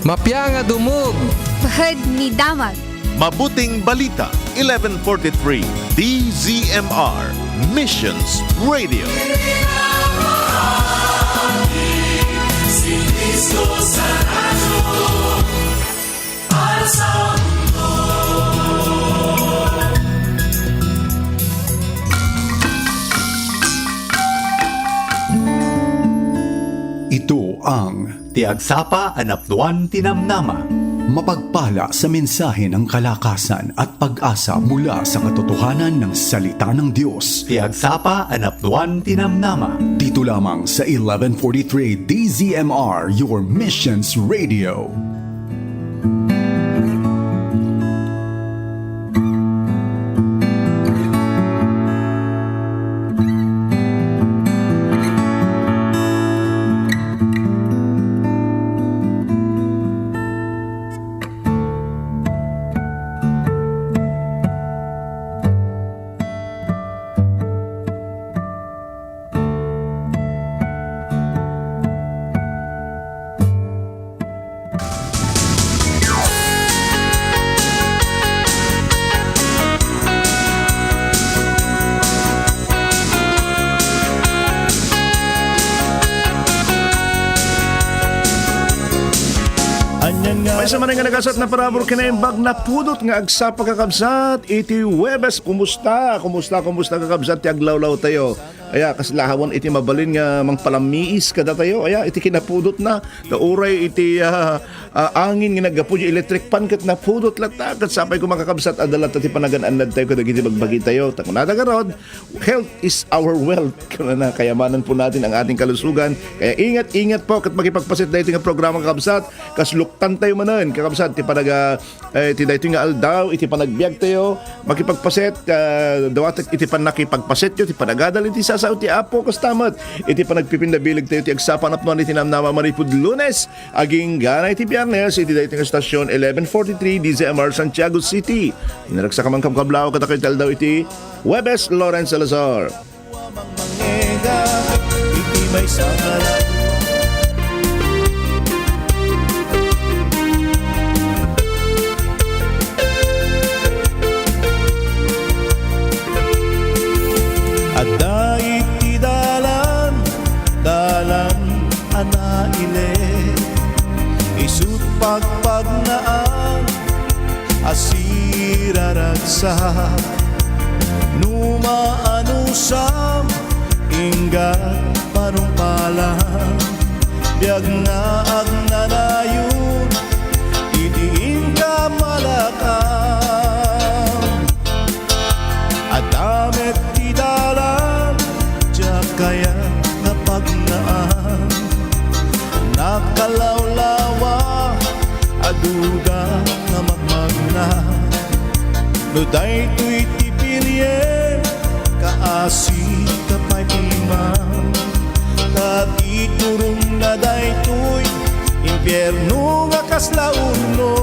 Mapya nga dumog. Bahad ni Damag. Mabuting Balita, 1143, DZMR, Missions Radio. Ito ang Tiagsapa Anapduan Tinamnama. mapagpala sa mensahe ng kalakasan at pag-asa mula sa katotohanan ng salita ng Diyos. Tiagsapa Anapduan Tinamnama. Dito lamang sa 1143 DZMR, your Missions Radio. May sa manay nga nagasat na parabor kinaimbag na pudot nga agsa pagkakabsat iti Webes. Kumusta kakabsat ti aglawlaw tayo. Aya kaslahawan iti mabalin nga mangpalamiis kada tayo. Aya iti kinapudot na kauray iti angin nga nagapud electric pan ket napudot latta ket sapay ko makakabsat adalat ti panagan-anad tayo ket iti bagbagi tayo. Takunada garod, health is our wealth. Kana kayamanan po natin ang ating kalusugan. Kaya ingat po ket makipagpasit dayto nga programa kakabsat kasluktan tayo manan kakabsat ti panaga ti dayto nga aldaw iti panagbiag tayo makipagpaset dawat iti panakipagpaset yo ti panagadal iti sasaw ti apo kastamat iti panagpipindabilig tayo ti agsapan apnon iti namnama manipud Lunes aging ganay ti Biyernes iti dayto nga stasyon 1143 DZMR Santiago City inaragsa ka man kablaw kada kay aldaw iti Webes Lawrence Salazar iti may sangalan Adda iti dalan anaile isut pagpagnaan asiraragsak numaanusam inggat panumpalang biag nga agnanayon iti ingka malakam adamet ti dalan kaya kapag naan nakalawlawa aduda na magmagna no daytoy ti pilye kaasi kapay timang kat iturong na daytoy impyerno nga kaslauno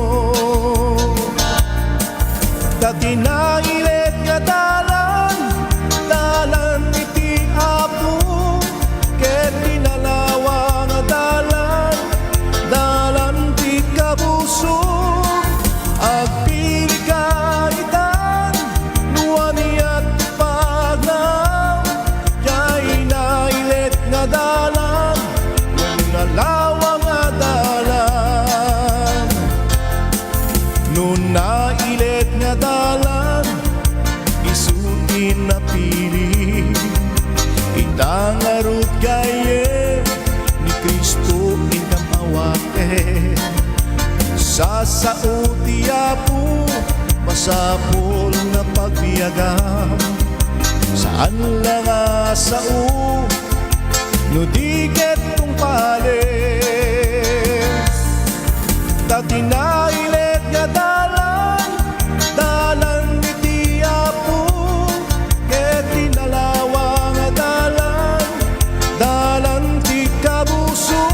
kat inailet nga dalan iti apo ket pinalawa nga dalan ti kabuso agpili kaitan nuaniat pagnaw kay nailet nga dalan wenno nalawa nga dalan no nailet nga dalan isutin na pili itangarot gaye ni Kristo ingkang awake sa sauti apo masapol na pagbiagam saan lang asao no diket kung pales tatinailet nga dalan iti apo ket tinalawa nga dalan ti kabuso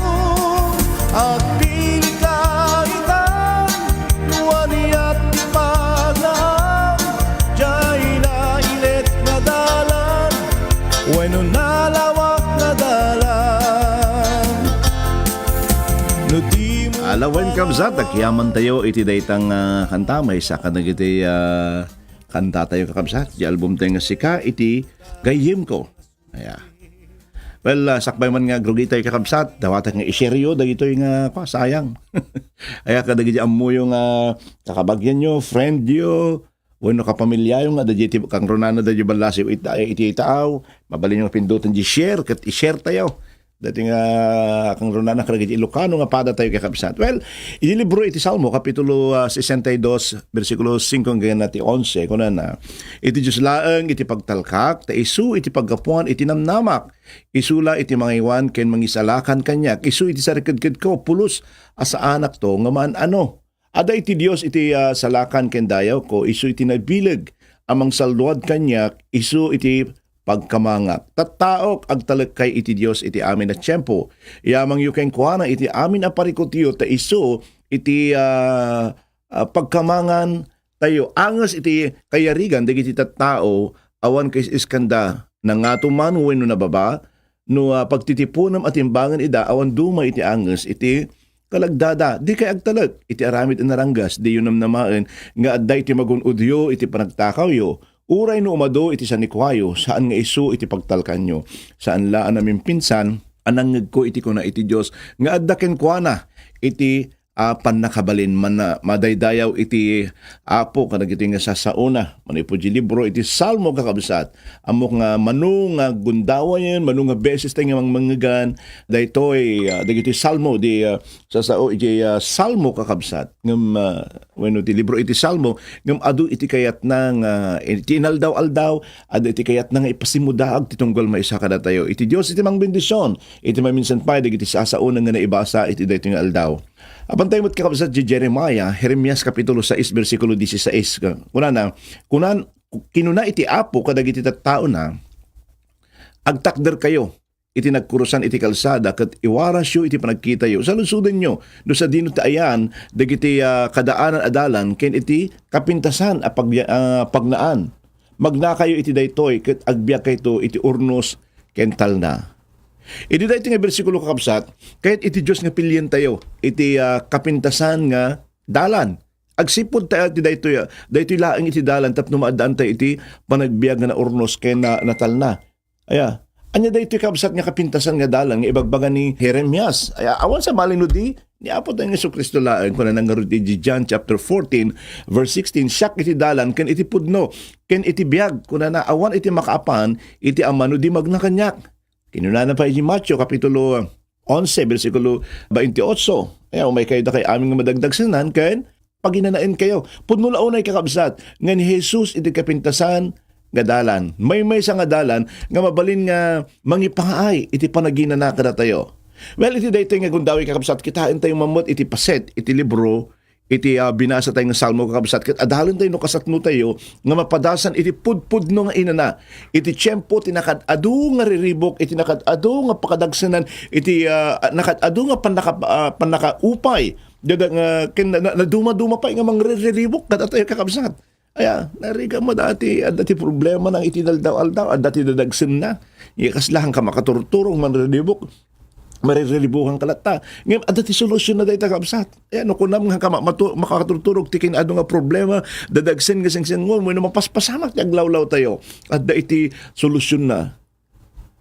agpili kaitan nuaniat ti pagnaw jay nailet nga dalan wenno nalawa nga dalan no di mo Alawan kabsat, agyaman tayo iti daytang kanta may sa kanag iti kanta tayo kakabsat. Di album tayo nga sika iti Gayem Ko. Well, sakbay man nga grugi tayo kakabsat, dawata nga iseryo, dagito yung sayang. Aya kadag iti ammo yung kakabagyan nyo, friend nyo, bueno kapamilya yung adagiti kang ronana da balasi iti itaaw, mabalin yung pindutan di share, kat i-share tayo. Dati nga kang ronana karagiti Ilocano nga pada tayo kakabsat. Well, iti libro iti Salmo, kapitulo 62, versikulo 5 hanggang 11, kunan na, iti Diyos laeng iti pagtalkak, ta isu iti paggapuan iti namnamak, isula iti mangiwan ken mangisalakan kanyak, isu iti sarikadkad ko, pulos asa anak to, nga maan ano. Ada iti Dios iti salakan ken dayaw ko, isu iti nagbilag, amang salduad kanyak, isu iti pagkamangak. Tattaok agtalek kay iti Dios iti amin at tiyempo. Yamang yuken kuana iti amin aparikutiyo ta iso iti pagkamangan tayo. Angas iti kayarigan dagiti tattao awan kay iskanda nangatuman wenno nababa no pagtitipunam at imbangan ida awan duma iti angas iti kalagdada. Di kay agtalek iti aramid narangas di yunam namaen nga adday iti magunudyo iti panagtakaw yo. Uray no umado iti sanikwayo, saan nga isu iti pagtalkan nyo, saan laan namin pinsan, anangag ko iti ko na iti Diyos, nga addaken kwa na iti panakabalin, madaydayaw iti apo, kanag iti nga sasauna, manipo di libro, iti Salmo kakabsat, amok nga manung nga gundawa yun, manung nga beses tayo nga manggagan, daytoy, dagiti Salmo, di sasao iti Salmo kakabsat, ngam, bueno, iti libro iti Salmo, ngam adu iti kayat nang, iti inaldaw-aldaw, adu iti kayat nang ipasimudaag, titunggal maisa kada tayo, iti Diyos iti mang bendisyon, iti maminsan pa, dagiti sasauna nga naibasa, iti dayto nga aldaw. Abantay mo't kakabsat di Jeremiah, Jeremias kapitulo 6, versikulo 16. Kunan, kinuna iti apo kadag iti tattao na, agtakder kayo, iti nagkurusan iti kalsada, kat iwarasyo iti panagkita yo. Sa lusudan nyo, no sa dino taayan, dagiti kadaanan adalan, ken iti kapintasan a pagnaan. Magna kayo iti daytoy, kat agbiyak kayo iti urnos, ken talna. Iti da iti nga bersikulo kakabsat, kahit iti Diyos nga pilyen tayo, iti kapintasan nga dalan. Agsipod tayo iti daytoy laeng iti dalan, tapno maadaan tayo iti panagbiag nga na urnos ken natal na. Aya, anya daytoy kakabsat nga kapintasan nga dalan, nga ibagbaga ni Jeremias. Aya, awan sa malinudi, ni Apo tayo nga Jesucristo laeng, kung nangarod iti John chapter 14, verse 16, siyak iti dalan, ken iti pudno, ken iti biag, kung na awan iti makaapan, iti amano di magnakanyak. Kinunana pa iti Matthew, kapitulo 11, versikulo 28. Kaya umay kayo da kay aming madagdag sinan, ken paginanain kayo. Pudno launay kakabsat, nga ni Jesus iti kapintasan nga dalan. May sa nga dalan, nga mabalin nga mangipangaay, iti panaginana kada tayo. Well, iti dayto nga gundawi kakabsat, kitain tayo mamot iti paset, iti libro, iti binasa tayo ng Salmo kakabsat, kat adalan tayo no kasatno tayo, nga mapadasan iti pudpud no nga inana, iti tiyempo tinakad-adu nga riribok, iti nakad-adu nga pakadagsanan, iti nakad-adu nga panakaupay, na duma-duma pa nga mangriribok, kat tayo kakabsat. Aya, nariga mo dati problema ng itinaldaw-aldaw, dati dadagsan na, ikaslahan ka makaturturong manriribok, maririlibuhang kalata. Ngayon, adati solusyon na dahi takabsat. Ayan, kunam nga makakaturturog tikin ado nga problema, dadagsin nga singsingon, mo na mapaspasamak, yaglawlaw tayo. At da iti solusyon na.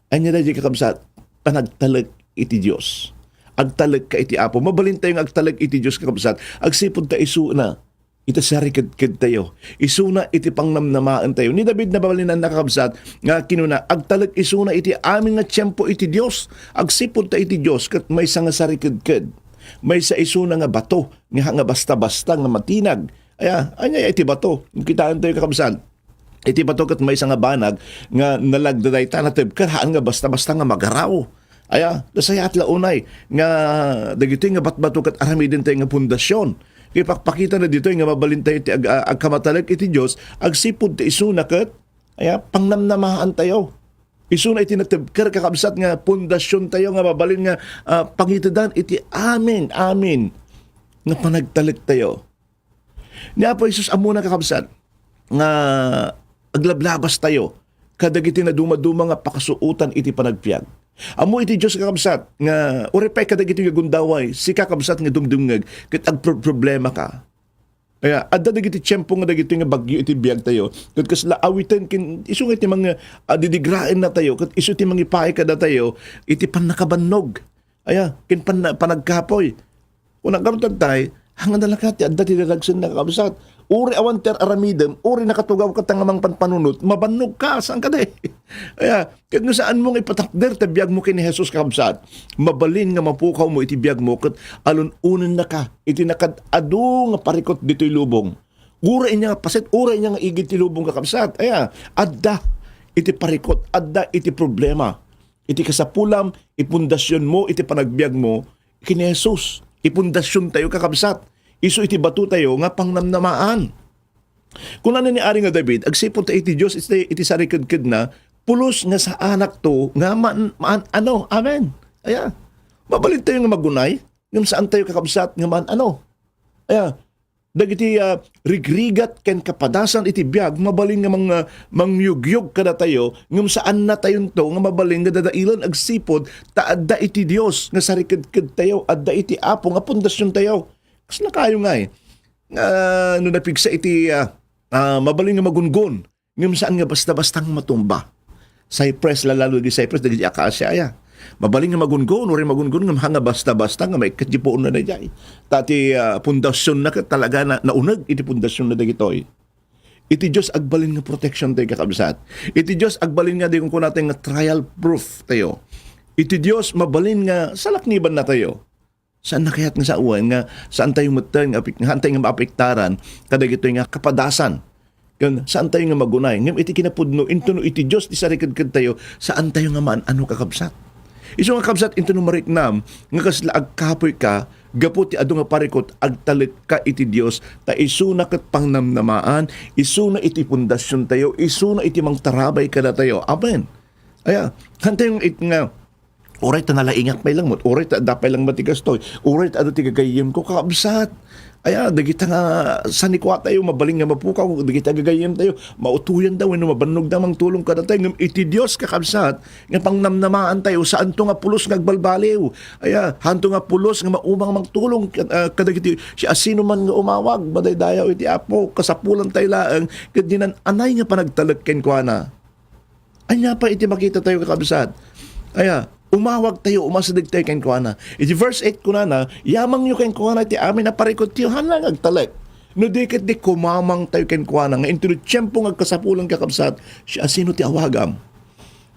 Anya dahi kakabsat, panagtalag iti Diyos. Agtalag ka iti Apo. Mabalin tayong agtalag iti Diyos kakabsat. Agsipod ta isu na. Ita sarikad tayo. Isuna iti pangnamnamaan tayo. Ni David na babalinan nakakabsat nga kinuna, agtalag isuna iti amin nga tiyempo iti Diyos. Agsipod ta iti Diyos kat may sa nga sarikad. May sa isuna nga bato nga basta-basta nga matinag. Anya iti bato. Kitaan tayo kakabsat. Iti bato kat may sa nga banag nga nalagdaday tanatib haan nga basta-basta nga magaraw. Dasaya at launay nga dagito nga batbato kat aramidin tayo nga pundasyon. Kaya pakita na dito nga mabalintay iti agkamatalag iti Diyos, agsipod ti isuna kat, pangnamnamahan tayo. Isuna iti nagtibkar kakabsat nga pundasyon tayo nga mabalin nga pangitadan iti amin nga panagtalag tayo. Niya po Isus amuna kakabsat nga aglablabas tayo kadag iti na dumaduma nga pakasuutan iti panagpiag. Amo iti Diyos kakabsat nga uripay kadagiti nga gundaway si kakabsat nga dumdumngag ket ag problema ka. Kaya adda dagiti tiyempo nga dagiti nga bagyo iti biyag tayo ket kasla awiten kin isu nga iti mga didigraen na tayo ket isu iti mga ipaay kada tayo iti panakabannog. Aya kin panagkapoy. Kung nagkaroon tay hangan dalakati adda ti dadagsen na kakabsat. Uri awan ter aramidem, uri nakatugaw ka tangamang panpanunot, mabannog ka, saan ka de? Kaya, kahit nga saan mong ipatakder, tabiyag mo kini Jesus kabsat, mabalin nga mapukaw mo itibiyag mo, kat alun-unan na ka, iti nakadado nga parikot dito'y lubong. Uri niya nga pasit, uri niya nga igit ti lubong kakabsat. Kaya, adda, iti parikot, adda, iti problema. Iti kasapulam, ipundasyon mo, iti panagbiag mo, kini Jesus, ipundasyon tayo kakabsat. Isu iti batu tayo nga pangnamnamaan. Kung ano ni Ari nga David, agsipon ta iti Diyos, iti sarikad-kad na, pulos nga sa anak to, nga amen. Aya, mabalit tayo nga magunay, ngam saan tayo kakabsat, nga Aya, dagiti rigrigat ken kapadasan iti biag, mabaling nga mga mangyugyog kada tayo, ngam saan na tayon to, nga mabaling nga dadailan agsipod, ta adda iti Diyos, nga sarikad-kad tayo, adda iti apo, nga pundasyon tayo. Kasi na kayo nga no napigsa iti mabaling nga magungon, ngam saan nga basta-bastang matumba. Cypress, lalo di Cypress, dagiti akasya aya. Mabaling nga magungon, uri magungon nga hanga basta-basta nga may katjipoon na dayay. Tati pundasyon na talaga na naunag iti pundasyon na dagitoy. Iti Diyos agbalin nga protection tayo kakabsat. Iti Diyos agbalin nga di kung natin nga trial proof tayo. Iti Diyos mabalin nga salakniban na tayo. Saan na kaya't nga sa uwan nga saan tayo matang nga tayo nga maapektaran kada gito nga kapadasan. Yan, saan tayo nga magunay. Ngam iti kinapudno into no iti Diyos di sarikad tayo saan tayo nga maan ano kakabsat. Iso nga kabsat into no mariknam nga kasla agkapoy ka gapot ti adu nga parikot agtalit ka iti Diyos ta isu na ket pangnamnamaan, isu na iti pundasyon tayo, isu na iti mangtarabay kada tayo. Amen. Aya, hantay nga it nga oray ta nalaingat may lang mo, oray ta dapay lang matigas toy, oray ta ado ti gagayem ko kakabsat. Aya, dagita nga sanikwa tayo, mabaling nga mapukaw, dagita gagayem tayo, mautuyan daw, mabanog damang tulong kada tayo, ngam iti Diyos kakabsat, nga pangnamnamaan tayo, saan to nga pulos nga agbalbaliw. Aya, hanto nga pulos nga maumang magtulong, kadagiti, siya sino man nga umawag, madaydayaw iti apo, kasapulan tayo laang, kadinan anay nga panagtalag ken kuana. Anya pa iti makita tayo kakabsat. Aya, umawag tayo, umasadig tayo ken kuana. Iti verse 8 ko na, yamang nyo ken kuana, iti amin na parikot tiyo, hanang agtalek. No dikit di kumamang tayo ken kuana, nga into the tiyempo nga kasapulang kakabsat, siya sino ti awagam?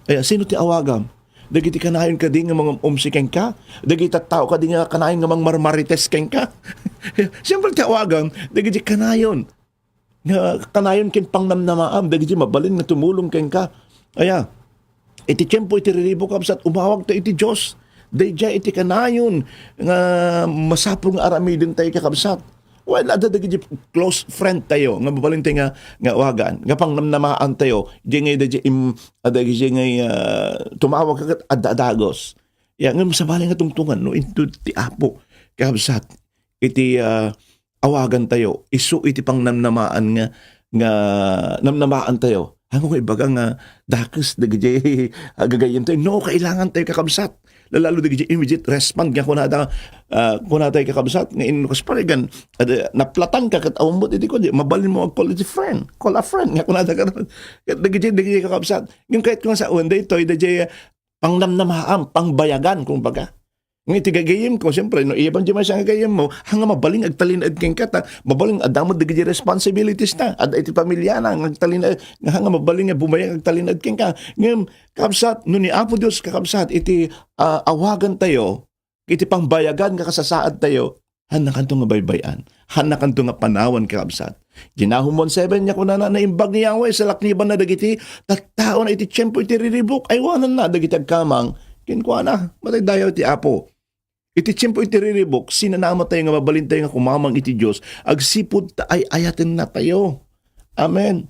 Aya, sino ti awagam? Dagiti kanayon ka di nga mga umsiken ka? Dagiti tao ka di nga kanayon nga mga marmarites ken ka? Siyempre ti awagam, dagiti kanayon. Nga kanayon ken pangnamnamaam, dagiti mabalin nga tumulong ken ka. Aya, iti tiyempo iti riribo kabsat umawag ta iti Diyos. Dayjay iti kanayon nga masapong aramidin tayo kakabsat. Well, ada dagi close friend tayo nga mabalin tayo nga wagan, nga pangnamnamaan tayo. Di nga adagi nga tumawag kagat adadagos. Ya nga masabalin nga tungtungan no into ti apo kakabsat. Iti awagan tayo. Isu iti pangnamnamaan nga namnamaan tayo. Hango ko ibaga nga dakes dagiti gagayem tayo. No, kailangan tayo kakabsat. Lalo dagiti immediate respond nga kunada tayo kakabsat nga inukas parigan naplatan ka kat awambot iti ko mabalin mo ag call it a friend. Call a friend nga kunada ka dagiti kakabsat. Yung kahit kung sa uwan daytoy dagiti pangnamnamaam, pangbayagan kung baga. Ng itigagayim ko, siyempre, no, iyaban di man siya gagayim mo, hanga mabaling agtalinad keng kata, mabaling adamod di responsibilities na, at iti pamilya na, agtalinad, hanga mabaling nga bumayang agtalinad keng ka. Ngayon, kabsat, no ni Apo Diyos kakabsat, iti awagan tayo, iti pangbayagan kakasasaad tayo, hanakanto nga baybayan, hanakanto nga panawan kakabsat. Ginahumon 7 niya ko na naimbag ni Yahweh sa lakniban na dagiti, tattao na iti tiyempo iti riribok, aywanan na dagiti agkamang, kinkwa na, matay dayaw iti Apo. Iti tiyempo iti riribok, sinanama tayo nga mabalin tayo nga kumamang iti Diyos, agsipod ta ay ayatin na tayo. Amen.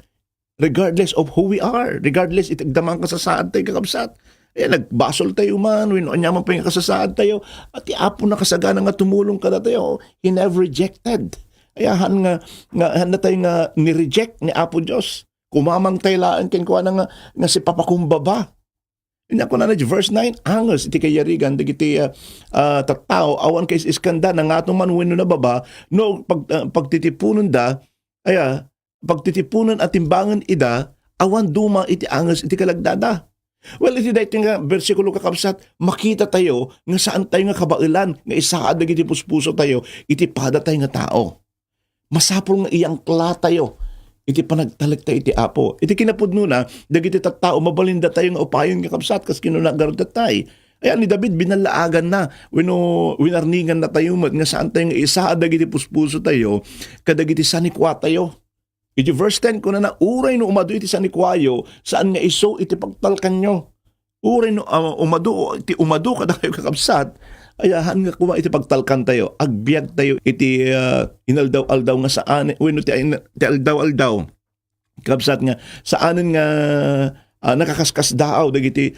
Regardless of who we are, regardless itagdamang kasasaad tayo kakabsat. Nagbasol tayo man, anyaman pa yung kasasaad tayo, at Apo na kasagana nga tumulong ka na tayo, he never rejected. Han na tayo nga nireject ni Apo Diyos. Kumamang tayo laan kinkwa na nga si papakumbaba. Inya ko na verse 9, angos iti kayarigan dagiti tattao awan kay iskanda na nga man wenno na baba no pagtitipunon da pagtitipunon at timbangan ida awan duma iti angos iti kalagdada. Well, iti dahil nga versikulo kakabsat, makita tayo nga saan tayo nga kabailan, nga isaad na iti puspuso tayo, iti pada tayo nga tao. Masapol nga iyang kla tayo, iti panagtalag tayo iti apo. Iti kinapudno na, dagiti tattao, mabalinda tayo nga upayon nga kabsat, kas kinunagarod tayo. Ayan ni David, binalaagan na, winarningan na tayo, nga saan tayo nga isaad na iti puspuso tayo, kadagiti sanikwa tayo. Iti verse 10 ko na uray no umado iti sanikwayo saan nga iso iti pagtalkan nyo. Uray no umado kada kayo kakabsat ayahan nga kuma iti pagtalkan tayo. Agbiag tayo iti inaldaw-aldaw nga saan wenno ti aldaw-aldaw. Kakabsat nga saanen nga nakakaskas daaw dagiti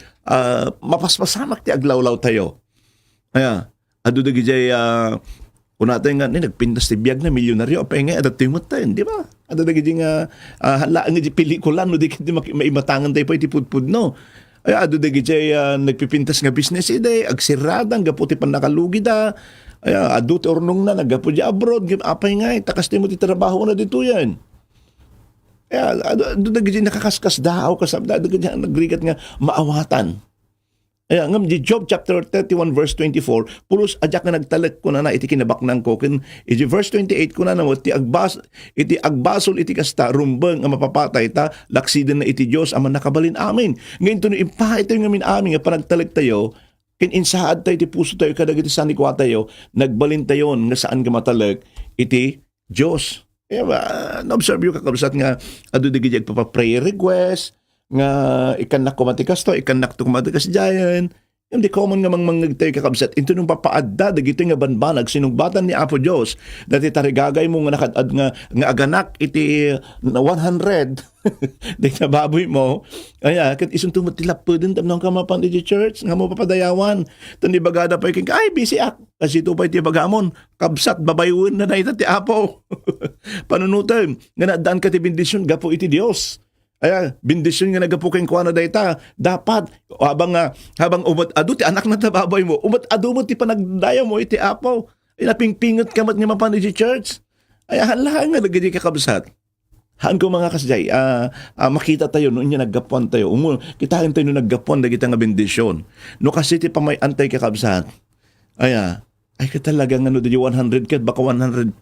mapaspasamak ti aglawlaw tayo. Adu dagiti una tayo nga, nagpintas ti biyag na milyonaryo, apay nga, adat tayo tayo, di ba? Adat tayo nga, halaan nga di pelikula, no, di maimatangan tayo pa iti pudpud, no? Ay, adat tayo nagpipintas nga business, ide, agsiradang, gaputi pan nakalugi da, ay, adat ornong na, nagapo di abroad, apay nga, takas tayo mo ti trabaho na dito yan. Ay, adat tayo nakakaskas daaw, kasabda, adat tayo nagrigat nga maawatan. Ayan, ngam di Job chapter 31 verse 24, pulos ajak nga nagtalek ko na iti kinabaknang ko. Iti verse 28 ko na iti agbasol iti kasta, rumbeng nga mapapatay ta, laksiden na iti Diyos aman nakabalin amin. Ngayon to ipa ito yung amin amin nga panagtalek tayo, kininsaad tayo iti puso tayo, kadag iti sanikwa tayo, nagbalin tayo nga saan ka matalek iti Diyos. Na-observe yung kakabsat nga, ado digijag pa prayer request, nga ikanak kumatikas to, ikanak to kumatikas dyan. Yung di common nga mangmangagtay kakabsat. Ito nung papaadda, dagito nga banbanag, sinugbatan ni Apo Diyos, dati tarigagay mo nga nakadad nga aganak, iti 100, di na baboy mo, ay, kat isang tumatilap po din, tamnang kamapan di church, nga mo papadayawan. Tandi bagada pa iking, ay, busy ak, kasi ito pa iti bagamon, kabsat, babayuin na ita ti Apo. Panunutan, nga nadaan ka ti bendisyon, gapo iti Diyos. Ay, bendisyon nga nagapukeng kuana dayta. Dapat habang umad-ado ti anak na tababay mo, umad-ado mo ti panagdaya mo iti Apo. Ay napingpingot kamat nga mapan iti church. Ay halahan nga nagadi kakabsat. Haan ko mga kasjay, makita tayo noon niya naggapuan tayo. Kitahin tayo noon naggapuan na kita nga bendisyon. No kasi ti pamay antay kakabsat. Ay ka talaga nga no, 100 ka, baka 105,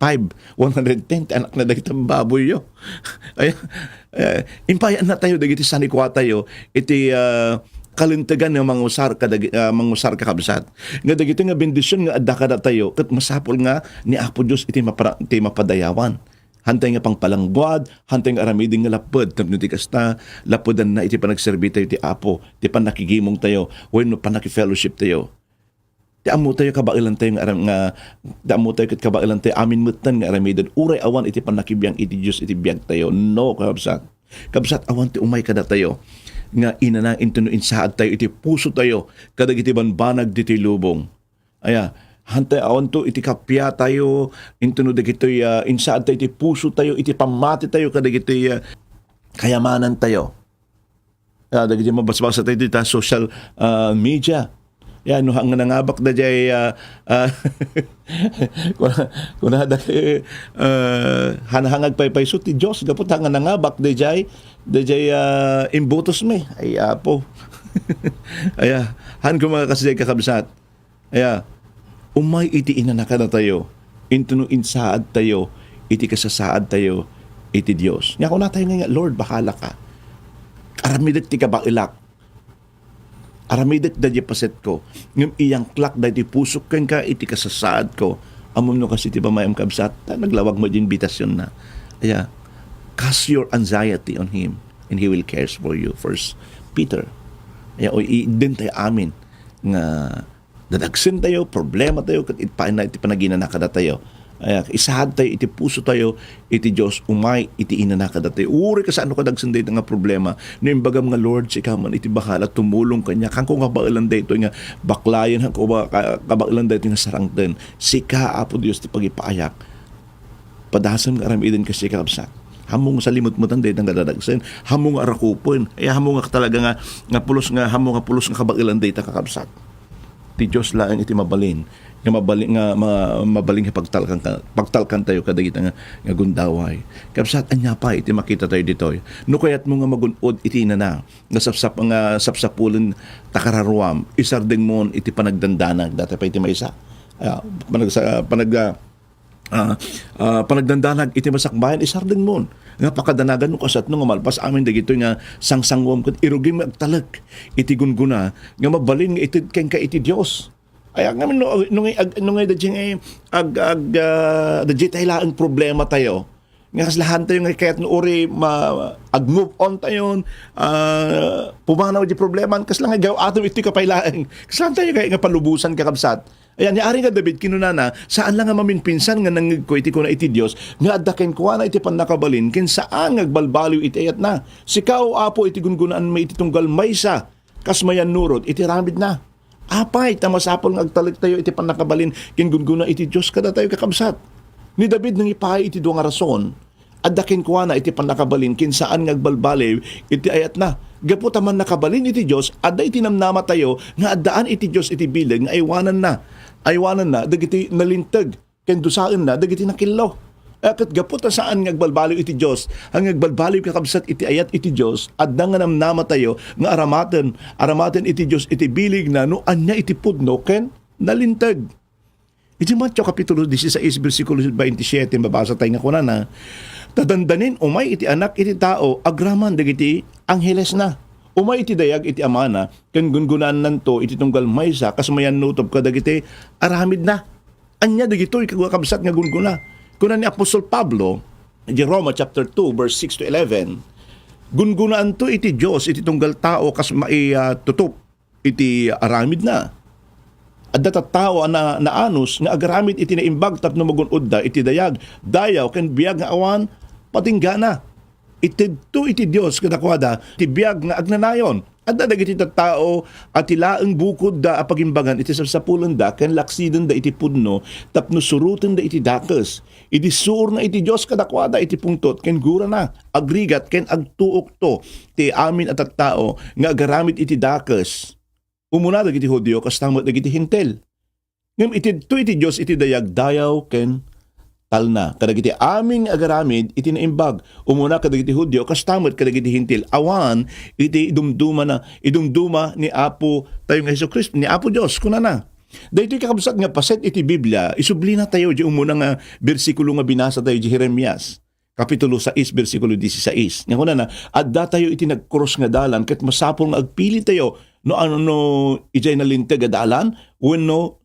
110, anak na dagit ang baboy yo. Impayan na tayo, dagiti sanikwa tayo, iti kalintagan ng mangusar ka kabsat. Nga dagiti nga bendisyon nga adda ka na tayo, kat masapol nga ni Apo Diyos iti mapadayawan. Hantay nga pang palangguad, hantay nga aramiding nga lapod, tapno ti kasta, lapodan na iti panagserbi tayo ti Apo, ti panakigimong tayo, wenno panakifellowship tayo. Ti amo tayo kabailan tayo amin mutan nga aramidan uray awan iti panakibiyang iti Diyos iti biyag tayo. No, kabsat awan ti umay kada tayo nga inana intino insaad tayo iti puso tayo kadag iti banbanag diti lubong. Hantay awan to iti kapya tayo intino dagitoy insaad tayo iti puso tayo iti pamati tayo kadag iti kayamanan tayo. Dagiti mabasbasa tayo dito social media. Yan, no, hanggang nangabak na jay kunada hanahangag pay so ti Diyos gapot hanggang nangabak na jay imbutos me ay Apo. Han ko mga kasjay kakabsat. Umay iti inanaka na tayo, intino insaad tayo, iti kasasaad tayo, iti Diyos. Nga ko na tayo nga, Lord, bahala ka. Aramidet ti kabailak. Aramidet da di paset ko. Ngam iyang klak da di pusok kang ka, iti kasasaad ko. Amom no kasi ti bamayam kabsat, naglawag mo din bitasyon na. Cast your anxiety on Him, and He will cares for you. First Peter. O i-din tayo amin nga dadagsin tayo, problema tayo, kat iti panaginanaka na tayo. Isahad tayo, iti puso tayo, iti Diyos, umay, iti inanaka na tayo. Uri ka sa ano kadagsin tayo nga problema. Nimbagam nga Lord, si kaman, iti bakala, tumulong kanya. Kang kung kabailan tayo ito nga baklayan, kang kabailan tayo ito nga sarangten. Sika, Apo Diyos, ti pagipaayak. Padasam nga aramidin kasi kabsat. hamong sa limot mo tanday nga dadagsen, hamong nga rakupon, hamong nga talaga nga pulos nga kabagilan day ta kakabsat. Ti Dios laeng iti mabalin nga mabaling pagtalkan tayo kadagita nga gundaway. Kabsat anya pa iti makita tayo ditoy. No kayat mo nga magunod iti na nga sapsapulen takararuam isardeng mon iti panagdandanag dati pa iti maysa. Panagdandanag iti masakbayan isardeng mon nga pakadanagan no kasat no nga malpas amin dagito nga sangsangwom ket irugim agtalag iti gunguna nga mabalin nga iti ken ka iti Dios. Ay ngamin no dadjing dadjit ang problema tayo. Nga kaslahan tayo nga kaya't no uri ag-move on tayo pumanaw di problema kaslang nga gaw atom iti kapaylaeng. Kaslahan tayo kaya nga palubusan kakabsat. Ayan, niari nga David kinunana, saan lang nga maminpinsan nga nangig ko iti ko na iti Dios nga addaken ko na iti panakabalin ken saan ngagbalbaliw iti ayat na. Sikaw apo iti gungunaan may iti tunggal maysa kas mayan nurot iti ramid na. Apay tamasapol nga agtalag tayo iti panakabalin ken gunguna iti Dios kada tayo kakabsat. Ni David nang ipahay iti duwa nga rason addaken ko na iti panakabalin ken saan ngagbalbaliw iti ayat na. Gapu taman nakabalin iti Dios adda iti namnama tayo nga addaan iti Dios iti bileg nga aywanan na dagiti nalintag ken dusaen na dagiti nakillaw. Ket gapu ta saan ngagbalbaliw iti Dios ang ngagbalbaliw kakabsat iti ayat iti Dios adda nga namnama tayo nga aramaten iti Dios iti bileg na no anya iti pudno ken nalintag. Iti Mateo kapitulo 16 bersikulo 27 mabasa tayo nga kunana tadandanin umay iti anak iti tao agraman dagiti angheles na. Umay iti dayag iti amana ken gungunaan nanto iti tunggal maysa kasmayan nutob kadagiti aramid na. Anya dagitoy kagwakabsat nga gunguna. Kunan ni Apostol Pablo di Roma chapter 2 verse 6 to 11. Gungunaan to iti Dios iti tunggal tao kas tutop iti aramid na. Adda tao na anus nga agaramid iti naimbag tapno magunod da iti dayag dayaw ken biag nga awan patinggana. Itidto iti Dios kadakwada iti biag nga agnanayon. Adda dagiti tao at ilaeng bukod da apagimbagan iti sapsapulan da ken laksiden da iti pudno tapno suruten da iti dakes. Iti suor na iti Dios kadakwada iti pungtot ken gura na agrigat ken agtuok to ti amin at tao nga agaramid iti dakes. Umuna dagiti Hudio kastamot dagiti Hintel. Ngem itidto iti Dios iti dayag dayaw ken talna kadagiti aming agaramid iti naimbag umuna kadagiti Hudio kastamot kadagiti Hintil awan iti idumduma ni Apo tayo nga Hesukristo ni Apo Dios kunana. Daytoy kakabsat nga paset iti Biblia isubli na tayo di umuna nga bersikulo nga binasa tayo di Jeremias kapitulo 6 bersikulo 16 nga kunana adda tayo iti nagkrus nga dalan ket masapol nga agpili tayo no ijay nalinteg nga dalan wenno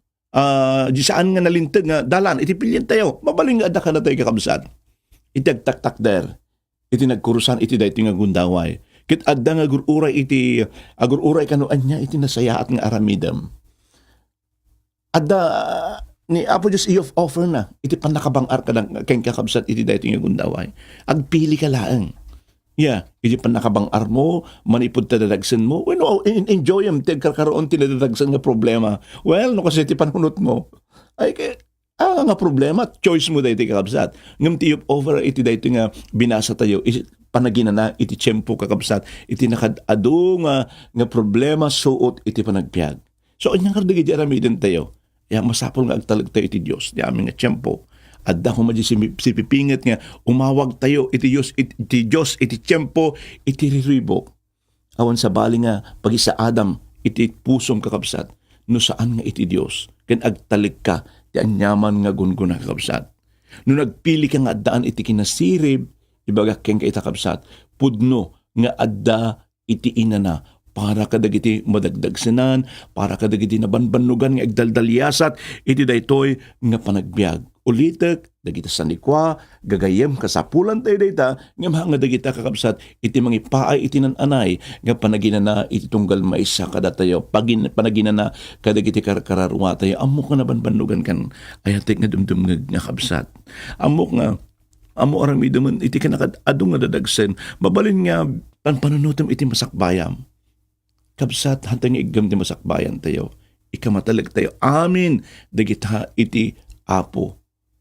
di saan nga nalintag nga dalan iti pilyan tayo mabaling nga adda ka na tayo kakabsat iti agtaktak der iti nagkurusan iti daytoy nga gundaway ket adda nga agururay kanuan niya iti nasayaat nga aramidem adda ni Apo Diyos of offer na iti panakabangar ka ken kakabsat iti daytoy nga gundaway agpili ka laeng. Yeah, iti panakabangar mo, manipod tadadagsan mo. Well, enjoy am karoon tinadadagsan nga problema. Well, no kasi iti panunot mo. Ay, nga problema, choice mo dahi iti kakabsat. Ngam tiyop over iti dahi nga binasa tayo, panagina na iti tiyempo kakabsat, iti nakadado nga problema suot iti panagpiag. So, anyang kardag iti aramidin tayo. Yang masapol nga agtalag tayo iti Diyos, di aming nga tiyempo. Adda ko madya si pipinget nga umawag tayo iti Diyos iti tiyempo iti riribok. Awan sa bali nga pagi sa Adam iti pusom kakabsat no saan nga iti Diyos ken agtalig ka ti anyaman nga gunguna kakabsat. No nagpili ka nga addaan iti kinasirib ibaga ken ka itakabsat pudno nga adda iti inana para kadagiti madagdagsenan, para kadagiti nabanbanugan nga agdaldalyasat iti daytoy nga panagbiag. Ulitek, dagita sanikwa, gagayem kasapulan tayo dayta, nga dagita kakabsat, iti mangipaay iti nananay, nga panagina na iti tunggal maisa kada tayo, panagina na kadagiti kararwa tayo, amok nga nabanbanugan kan, ayatek nga dumdum nga kabsat. Amok aramidaman, iti kanakadadong nga dadagsen, mabalin nga, panunutom iti masakbayam. Kabsat, hantang igam ti masakbayan tayo, ikamatalag tayo, amin, dagita iti Apo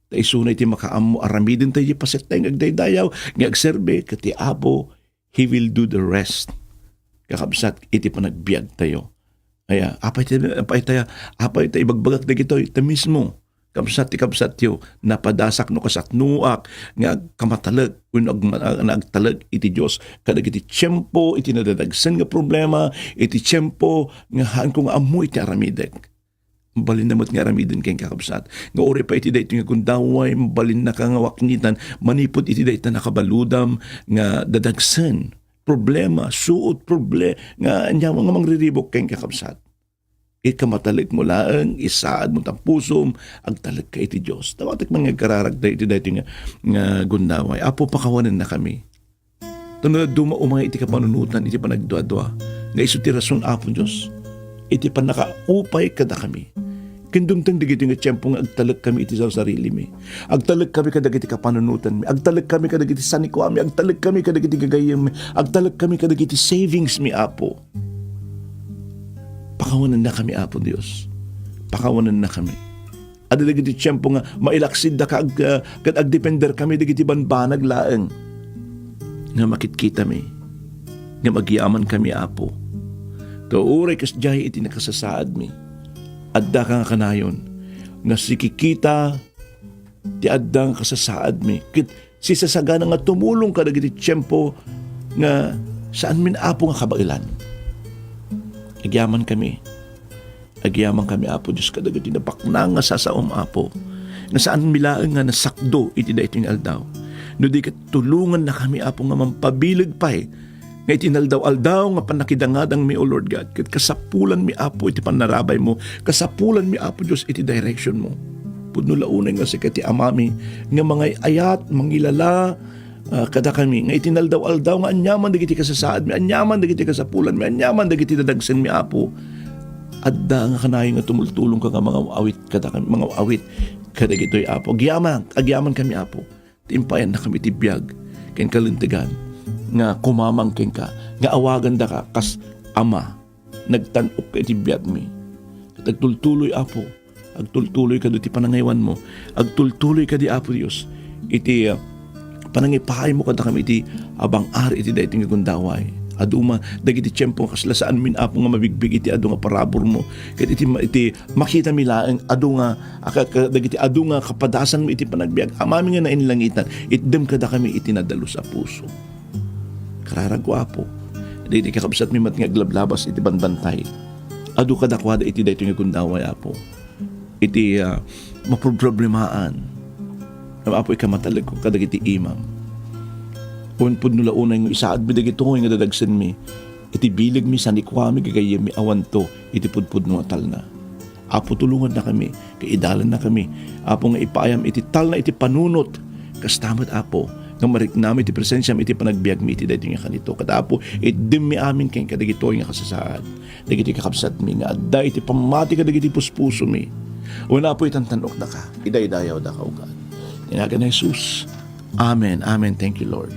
Ta isunay ti makaammo aramidin tayo paset tayo agdaydayaw, nga agserbe, kati Apo, He will do the rest. Kakabsat, iti panagbiag tayo. Aya, apay tayo ibagbagak na gito, ita mismo. Kabsat yo, napadasak no kasatnuak, nga kamatalag, nagtalag iti Diyos, kadag iti tiyempo, iti nadadagsan nga problema, iti tiyempo, nga haan kong amu iti aramidek. Balin namot nga aramidin kayong kakabsat. Nga ori pa iti dayto nga kundaway, balin na ka nga waknitan, manipod iti dayto nakabaludam, nga dadagsan, problema, suot, nga anyaw nga mangriribok kayong kakabsat. Ikamatalig mo laang, isaad mo tang pusom, agtalag ka iti Diyos. Tawatik mga kararagda iti dahito nga gundaway. Apo, pakawanan na kami. Tanong dumaumay iti kapanunutan, iti panagdua-dua. Nga iso ti rason, Apo Diyos. Iti panakaupay kada kami. Kindumtang digiti nga tiyempo nga agtalag kami iti sa sarili mi. Agtalag kami kadagiti kapanunutan mi. Agtalag kami kadagiti saniko mi. Agtalag kami kadagiti gagayam mi. Agtalag kami kadagiti savings mi, Apo. Pakawanan na kami, Apo Diyos. Pakawanan na kami. At dagiti tiyempo nga mailaksid da kad agdepender kami dagiti banbanag laeng. Nga makitkita mi. Nga magyaman kami, Apo. Kauray kas jay iti nakasasaad mi. Adda ka nga kanayon. Nga sikikita ti adda nga kasasaad mi. Kit sisasagana nga tumulong ka dagiti tiyempo nga saan min, Apo, nga kabailan. Agyaman kami, Apo Diyos, kadagiti na bakna nga sasaom, Apo, na saan milaang nga nasakdo iti daytoy nga aldaw. No di katulungan na kami, Apo, nga mampabilig pa nga itinaldaw-aldaw nga panakidangadang mi, O Lord God, kat kasapulan mi, Apo, iti panarabay mo, kasapulan mi, Apo Diyos, iti direction mo. Pudno launay nga si kati amami, nga mga ayat, mangilala, kada kami, nga itinaldaw-aldaw nga anyaman dagiti kasasaad mi, anyaman dagiti kasapulan mi, anyaman dagiti dadagsen mi, Apo. Adda nga kanayon nga tumultulong ka nga mga awit, kada kami, mga awit, kada gito'y, Apo. Agyaman kami, Apo. Timpayan na kami tibiyag, ken kalintigan, nga kumamang ken ka, nga awagan da ka, kas ama, nagtanok ka tibiyag mi. Agtultuloy, Apo. Agtultuloy ka ti panangaywan mo. Agtultuloy ka di, Apo Diyos. Iti panangipahay mo kada kami iti abang ari iti daytoy nga gundaway. Aduma dagiti tiyempo kaslasaan min, Apo, nga mabigbig iti adu nga parabor mo. Ket iti makita mi laeng adu nga dagiti adu nga kapadasan mo iti panagbiag. Amami nga nainlangitan, itdem kada kami iti nadalo sa puso. Kararag ko, Apo. Dagiti kakabsat mi mat nga aglablabas iti banbantay. Adu kadakwada iti daytoy nga gundaway, Apo. Iti maproblemaaan. Apo, ikamatalag ko kadagiti imam. Punpud nula unay nga isaad bidag ito nga dadagsan mi. Iti bilag mi sanikwami gagayam mi awanto iti pudpud nga tal na. Apo, tulungan na kami, kaidalan na kami. Apo, nga ipayam iti tal na iti panunot. Kastamat, Apo, nga marik namin iti presensya mi iti panagbiag mi iti daytoy nga kanito. Kada, Apo, idim mi amin kayong kadagitoy nga kasasaad. Dagiti kakabsat mi nga adda iti pamati kadagiti puspuso mi. Una, Apo, itantanok na ka, idaydayaw da ka, O God. Tinagan na Jesus. Amen. Amen. Thank you, Lord.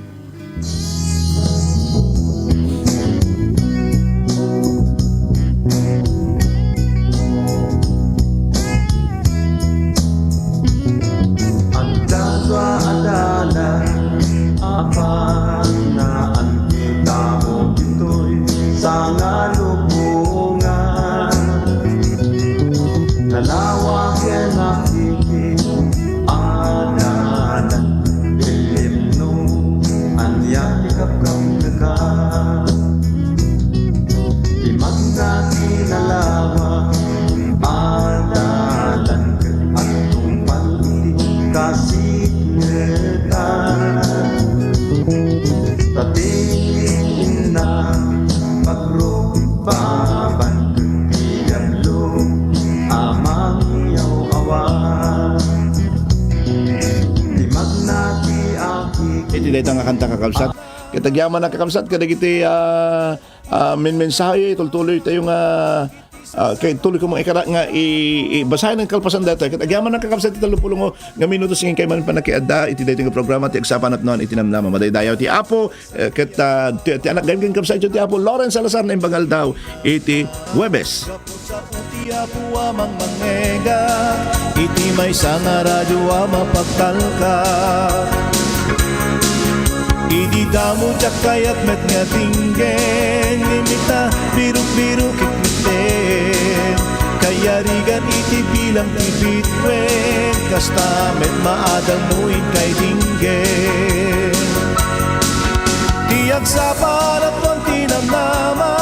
Adala, apa na ang kita mo dito'y sa ngalubungan. Nalawak yan nakikita adalan, ilim no anyan ikapkap ka. Imagdati nalawa adalan at tumpal kasi tatingin na pagrupaban bigalo amang yaw awan di magnati aki. Iti dayta nga kanta kakabsat. Katagyaman na kakabsat kadagiti mensahe tultuloy tayo nga Kay tuloy ko mga ikara nga basahin ng kalpasan dito. Kat agyaman ng kakabsat iti 30 nga minuto singin kay man panakiadda iti dating nga programa ti agsapan at noon itinamnama madaydayaw ti Apo ket ti anak ganyan kabsat ti Apo Lawrence Salazar na imbangal daw iti Huwebes. Sa uti apo amang mangega, iti may sanga radyo mapagtalka. Idi damo jak kayat met nga tinggen, limita biruk-biruk ikmiten. Kaya rigan iti bilang tibitwen, kasta met maadal muin kay dinggen. Tiyak sa parat ng tinamnama,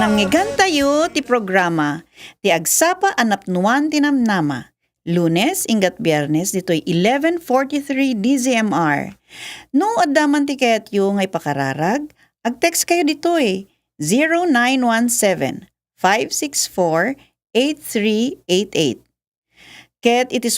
Nangyigan tayo ti programa ti Agsapa Anapnuan Tinamnama. Lunes ingat Biyernes dito'y 11:43 DZMR. No addaman ti ketyo ngay pakararag, ag-text kayo dito'y 0917-564-8388. Ket iti